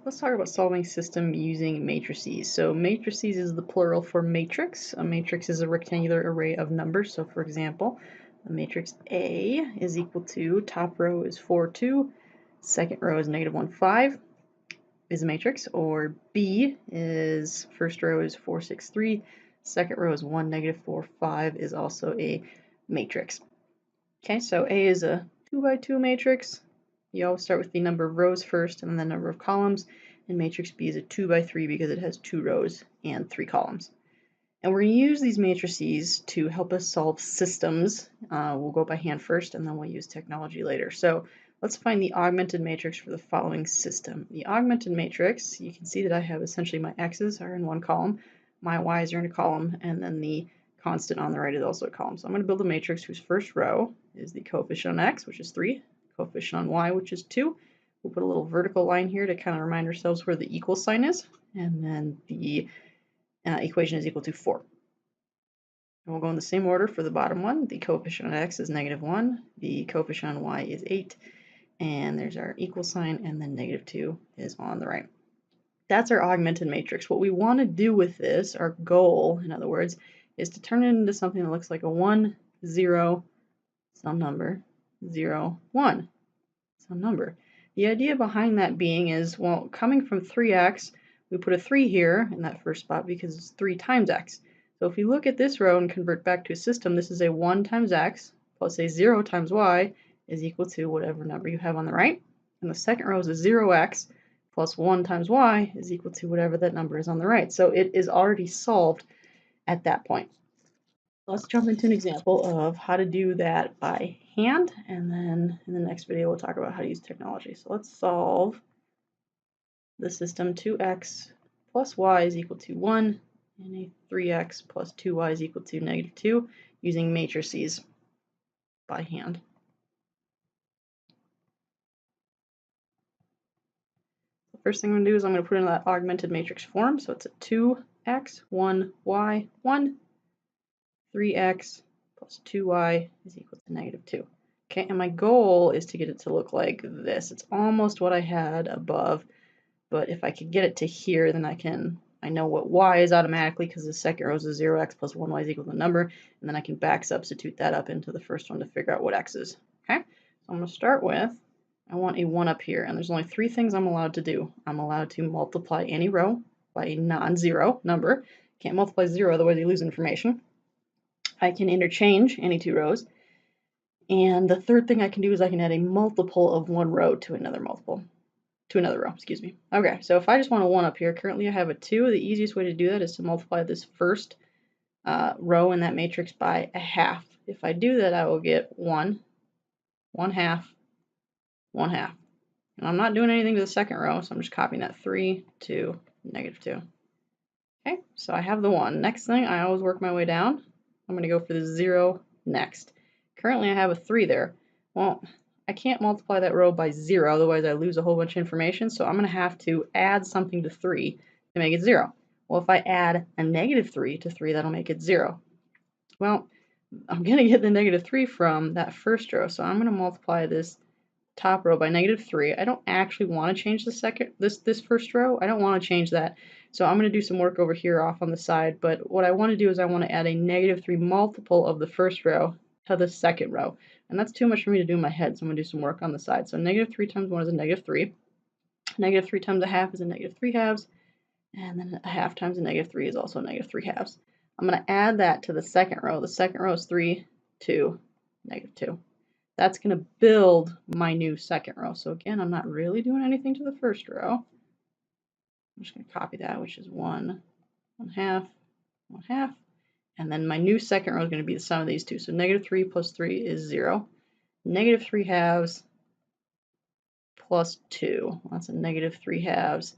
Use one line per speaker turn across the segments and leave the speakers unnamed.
Let's talk about solving system using matrices. So matrices is the plural for matrix. A matrix is a rectangular array of numbers. So for example, the matrix A is equal to top row is 4, 2, second row is -1, 5 is a matrix, or B is first row is 4, 6, 3, second row is 1, -4, 5 is also a matrix. Okay, so A is a 2 by 2 matrix. You always start with the number of rows first and then the number of columns. And matrix B is a 2 by 3 because it has 2 rows and 3 columns. And we're going to use these matrices to help us solve systems. We'll go by hand first and then we'll use technology later. So let's find the augmented matrix for the following system. The augmented matrix, you can see that I have essentially my x's are in one column, my y's are in a column, and then the constant on the right is also a column. So I'm going to build a matrix whose first row is the coefficient on x, which is 3, coefficient on y, which is 2. We'll put a little vertical line here to kind of remind ourselves where the equal sign is, and then the equation is equal to 4. And we'll go in the same order for the bottom one. The coefficient on x is -1, the coefficient on y is 8, and there's our equal sign, and then -2 is on the right. That's our augmented matrix. What we want to do with this, our goal, in other words, is to turn it into something that looks like a 1, 0, some number, 0, 1, some number. The idea behind that being is, well, coming from 3x, we put a 3 here in that first spot because it's 3 times x. So if you look at this row and convert back to a system, this is a 1 times x plus a 0 times y is equal to whatever number you have on the right. And the second row is a 0x plus 1 times y is equal to whatever that number is on the right. So it is already solved at that point. Let's jump into an example of how to do that by hand, and then in the next video we'll talk about how to use technology. So let's solve the system 2x plus y is equal to 1 and a 3x plus 2y is equal to -2 using matrices by hand. The first thing I'm going to do is I'm going to put in that augmented matrix form. So it's a 2x, 1y, 1, 3x plus 2y is equal to -2. Okay, and my goal is to get it to look like this. It's almost what I had above, but if I could get it to here, then I know what y is automatically because the second row is a 0x plus 1y is equal to the number, and then I can back substitute that up into the first one to figure out what x is. Okay, so I'm going to start with, I want a 1 up here, and there's only 3 things I'm allowed to do. I'm allowed to multiply any row by a non-zero number. Can't multiply 0, otherwise you lose information. I can interchange any 2 rows. And the third thing I can do is I can add a multiple of one row to another row, excuse me. Okay, so if I just want a 1 up here, currently I have a 2. The easiest way to do that is to multiply this first row in that matrix by a half. If I do that, I will get 1, 1/2, 1/2. And I'm not doing anything to the second row, so I'm just copying that 3, 2, -2. Okay, so I have the 1. Next thing, I always work my way down. I'm going to go for the 0 next. Currently, I have a 3 there. Well, I can't multiply that row by 0, otherwise I lose a whole bunch of information, so I'm going to have to add something to 3 to make it 0. Well, if I add a -3 to 3, that'll make it 0. Well, I'm going to get the -3 from that first row, so I'm going to multiply this top row by -3. I don't actually want to change this first row. I don't want to change that. So I'm going to do some work over here off on the side, but what I want to do is I want to add a -3 multiple of the first row to the second row. And that's too much for me to do in my head, so I'm going to do some work on the side. So -3 times 1 is a -3. -3 times a half is a -3 halves. And then a half times a -3 is also -3 halves. I'm going to add that to the second row. The second row is 3, 2, -2. That's going to build my new second row. So again, I'm not really doing anything to the first row. I'm just going to copy that, which is 1, 1/2, 1/2. And then my new second row is going to be the sum of these two. So -3 plus 3 is 0. -3 halves plus 2. Well, that's a -3 halves.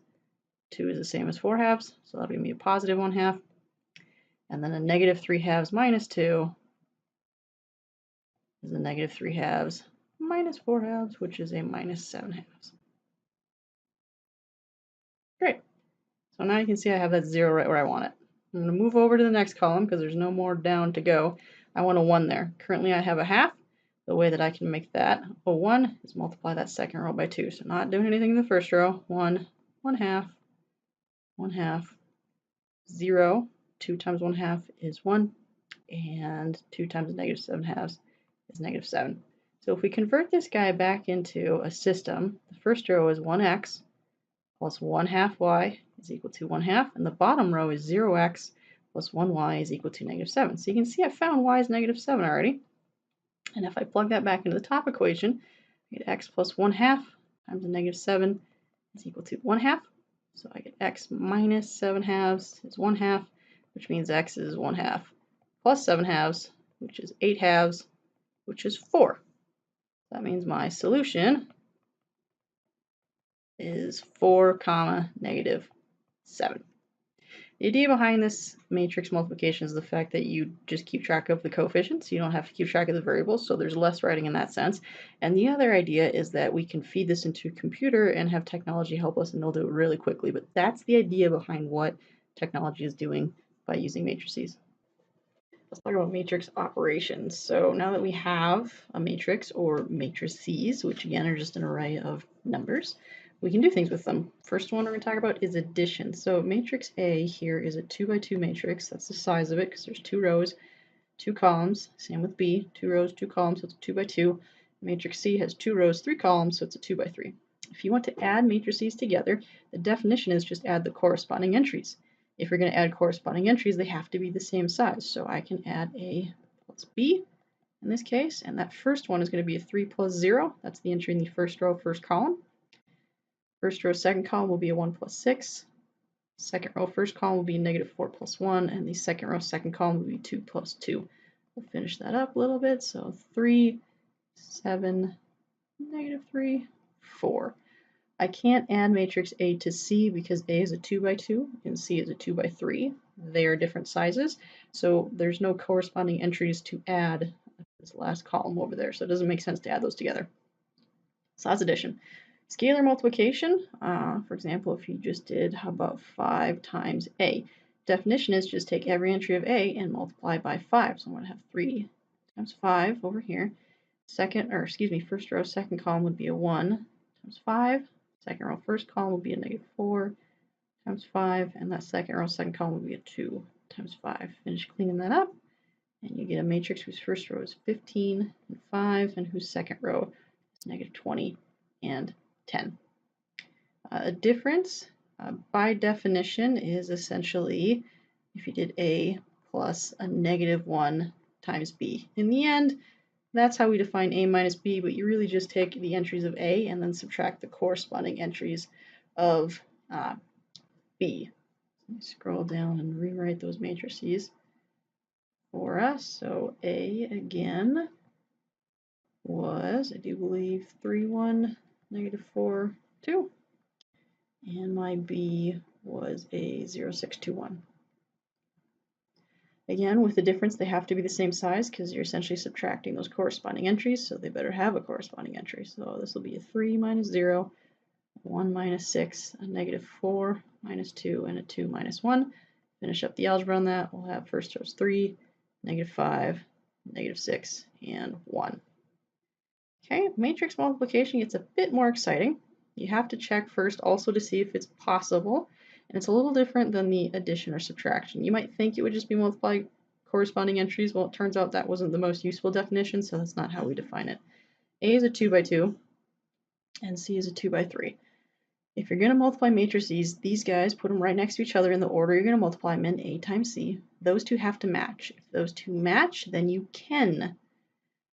2 is the same as 4 halves. So that'll give me a positive 1/2. And then a -3 halves minus 2 is a -3 halves minus 4 halves, which is a -7 halves. Great. So now you can see I have that 0 right where I want it. I'm going to move over to the next column because there's no more down to go. I want a 1 there. Currently I have a half. The way that I can make that a 1 is multiply that second row by 2. So not doing anything in the first row. 1, 1 half, 1 half, 0. 2 times 1 half is 1, and 2 times negative 7 halves is negative 7. So if we convert this guy back into a system, the first row is 1x plus 1 half y is equal to 1 half, and the bottom row is 0x plus 1y is equal to negative 7. So you can see I found y is negative 7 already. And if I plug that back into the top equation, I get x plus 1 half times the negative 7 is equal to 1 half. So I get x minus 7 halves is 1 half, which means x is 1 half plus 7 halves, which is 8 halves, which is 4. That means my solution is 4 comma negative 7. The idea behind this matrix multiplication is the fact that you just keep track of the coefficients. You don't have to keep track of the variables, so there's less writing in that sense. And the other idea is that we can feed this into a computer and have technology help us, and they'll do it really quickly. But that's the idea behind what technology is doing by using matrices. Let's talk about matrix operations. So now that we have a matrix or matrices, which again are just an array of numbers, we can do things with them. First one we're going to talk about is addition. So matrix A here is a 2 by 2 matrix. That's the size of it because there's 2 rows, 2 columns. Same with B, 2 rows, 2 columns, so it's a 2 by 2. Matrix C has 2 rows, 3 columns, so it's a 2 by 3. If you want to add matrices together, the definition is just add the corresponding entries. If you're going to add corresponding entries, they have to be the same size. So I can add A plus B in this case, and that first one is going to be a 3 plus 0. That's the entry in the first row, first column. First row, second column will be a 1 plus 6. Second row, first column will be negative 4 plus 1, and the second row, second column will be 2 plus 2. We'll finish that up a little bit. So 3, 7, negative 3, 4. I can't add matrix A to C because A is a 2 by 2 and C is a 2 by 3. They are different sizes, so there's no corresponding entries to add this last column over there, so it doesn't make sense to add those together. So that's addition. Scalar multiplication, for example, if you just did, how about 5 times A? Definition is just take every entry of A and multiply by 5. So I'm going to have 3 times 5 over here. First row, second column would be a 1 times 5. Second row, first column would be a negative 4 times 5. And that second row, second column would be a 2 times 5. Finish cleaning that up. And you get a matrix whose first row is 15 and 5, and whose second row is negative 20 and 10. A difference, by definition, is essentially if you did A plus a negative 1 times B. In the end, that's how we define A minus B, but you really just take the entries of A and then subtract the corresponding entries of B. Let me scroll down and rewrite those matrices for us. So A again was, I do believe, 3, 1, negative 4, 2. And my B was a 0, 6, 2, 1. Again, with the difference, they have to be the same size because you're essentially subtracting those corresponding entries, so they better have a corresponding entry. So this will be a 3 minus 0, 1 minus 6, a negative 4 minus 2, and a 2 minus 1. Finish up the algebra on that. We'll have first rows 3, negative 5, negative 6, and 1. Okay, matrix multiplication gets a bit more exciting. You have to check first also to see if it's possible, and it's a little different than the addition or subtraction. You might think it would just be multiply corresponding entries. Well, it turns out that wasn't the most useful definition, so that's not how we define it. A is a 2 by 2, and C is a 2 by 3. If you're going to multiply matrices, these guys, put them right next to each other in the order you're going to multiply them in, A times C. Those two have to match. If those two match, then you can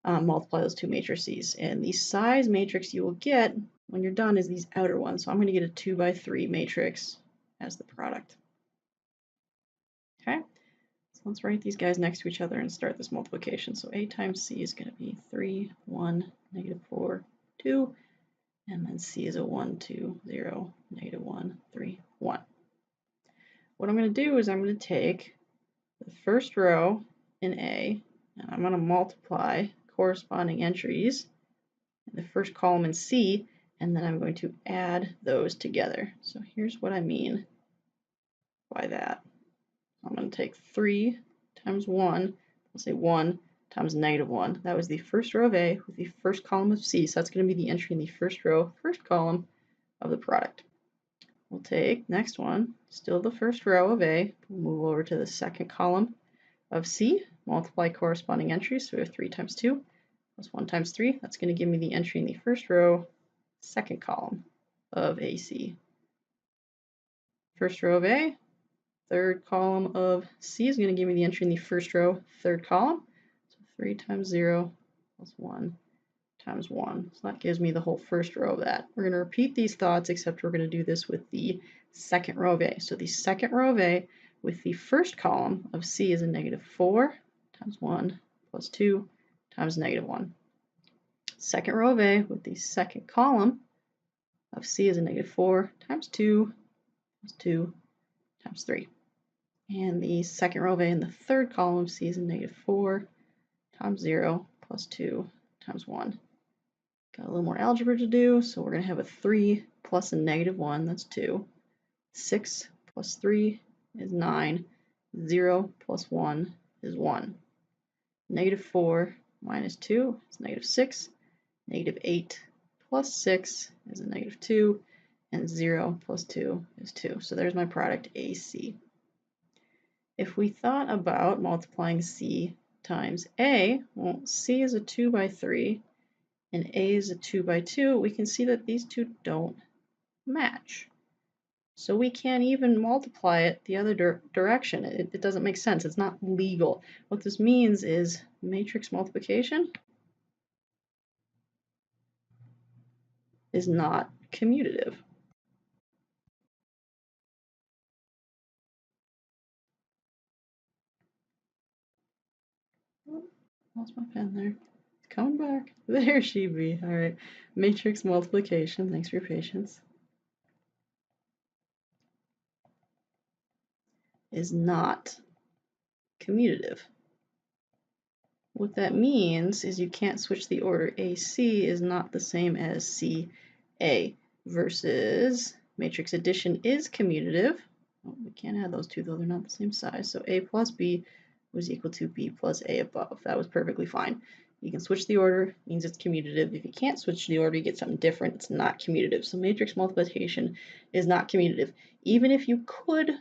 multiply those two matrices. And the size matrix you will get when you're done is these outer ones. So I'm going to get a 2 by 3 matrix as the product. Okay, so let's write these guys next to each other and start this multiplication. So A times C is going to be 3, 1, negative 4, 2. And then C is a 1, 2, 0, negative 1, 3, 1. What I'm going to do is I'm going to take the first row in A, and I'm going to multiply corresponding entries in the first column in C, and then I'm going to add those together. So here's what I mean by that. I'm going to take 3 times 1, let's say 1 times negative 1. That was the first row of A with the first column of C, so that's going to be the entry in the first row, first column of the product. we'll take, next one, still the first row of A, we'll move over to the second column of C, multiply corresponding entries. So we have 3 times 2 plus 1 times 3. That's going to give me the entry in the first row, second column of AC. First row of A, third column of C is going to give me the entry in the first row, third column. So 3 times 0 plus 1 times 1. So that gives me the whole first row of that. We're going to repeat these thoughts, except we're going to do this with the second row of A. So the second row of A with the first column of C is a -4 times 1 plus 2 times -1. Second row of A with the second column of C is a -4 times 2 plus 2 times 3. And the second row of A in the third column of C is a -4 times 0 plus 2 times 1. Got a little more algebra to do, so we're going to have a 3 plus a -1, that's 2. 6 plus 3 is 9. 0 plus 1 is 1. -4 minus 2 is -6. -8 plus 6 is a -2. And 0 plus 2 is 2. So there's my product AC. If we thought about multiplying C times A, well, C is a 2 by 3 and A is a 2 by 2, we can see that these two don't match. So we can't even multiply it the other direction. It doesn't make sense. It's not legal. What this means is matrix multiplication is not commutative. Oh, lost my pen there. It's coming back. There she be. All right. Matrix multiplication. Thanks for your patience. Is not commutative. What that means is you can't switch the order. AC is not the same as CA versus matrix addition is commutative. Oh, we can't add those two though, they're not the same size. So A plus B was equal to B plus A above. That was perfectly fine. You can switch the order, means it's commutative. If you can't switch the order, you get something different. It's not commutative. So matrix multiplication is not commutative. Even if you could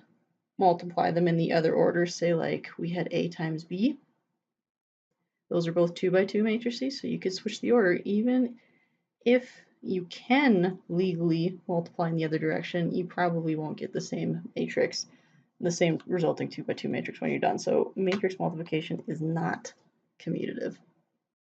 multiply them in the other order, say like we had A times B. Those are both 2 by 2 matrices, so you could switch the order. Even if you can legally multiply in the other direction, you probably won't get the same matrix, the same resulting 2 by 2 matrix when you're done. So matrix multiplication is not commutative.